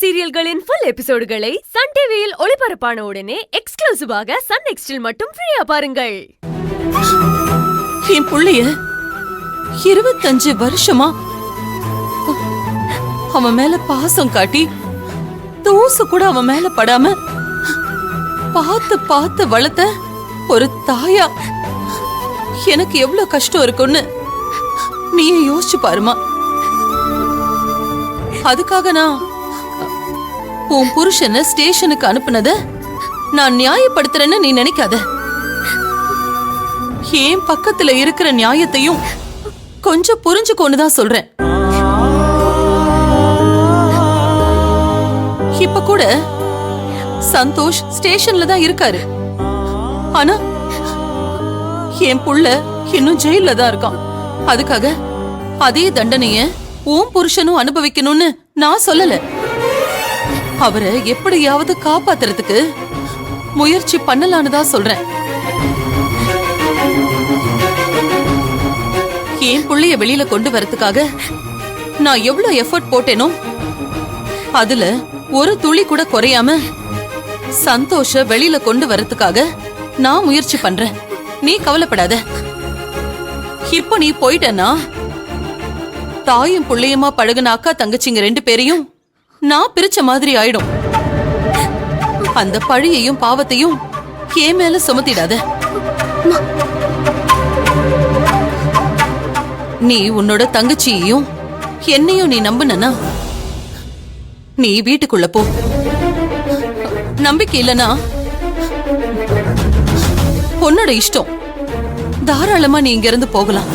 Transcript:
சீரியல்களின் full எபிசோடுகளை Sun டிவியில் ஒளிபரப்பான உடனே எக்ஸ்க்ளூசிவாக சன் நெக்ஸ்டில் மட்டும் ஃப்ரீயா பாருங்கள். என் புள்ளைய 25 வருஷமா அவன் மேல பாசம் காட்டி தூசு கூட அவன் மேல படாம பார்த்து பார்த்து வளர்த்த ஒரு தாயா எனக்கு எவ்வளவு கஷ்டம் இருக்கும்னு நீயே யோசிச்சு பாருமா. அதுக்காக நான் உன் புருஷனை ஸ்டேஷனுக்கு அனுப்புனத நான் நியாயப்படுத்துறேன்னு நீ நினைக்காத. ஏன் பக்கத்துல இருக்கிற நியாயத்தையும் கொஞ்சம் புரிஞ்சுக்கோன்னுதான் சொல்றேன். இப்ப கூட சந்தோஷ் ஸ்டேஷன்ல தான் இருக்காரு. ஆனா என் புள்ள இன்னும் ஜெயில தான் இருக்கான். அதுக்காக அதே தண்டனைய உன் புருஷனும் அனுபவிக்கணும்னு நான் சொல்லல. அவரை எப்படியாவது காப்பாத்துறதுக்கு முயற்சி பண்ணலான்னு தான் சொல்றேன். என் புள்ளைய வெளியில கொண்டு வரதுக்காக நான் எவ்வளவு எஃபர்ட் போட்டேனோ அதுல ஒரு துளி கூட குறையாம சந்தோஷ வெளியில கொண்டு வரதுக்காக நான் முயற்சி பண்றேன். நீ கவலைப்படாத. இப்போ நீ போயிட்டனா தாயும் புள்ளையுமா பழகுன அக்கா தங்கச்சிங்க 2 பேரையும் நான் பிரிச்ச மாதிரி ஆயிடும். அந்த பழியையும் பாவத்தையும் என் மேல சுமத்திடாத. நீ உன்னோட தங்கச்சியையும் என்னையும் நீ நம்புனா நீ வீட்டுக்குள்ள போ. நம்பிக்கை இல்லனா உன்னோட இஷ்டம். தாராளமா நீ இங்க இருந்து போகலாம்.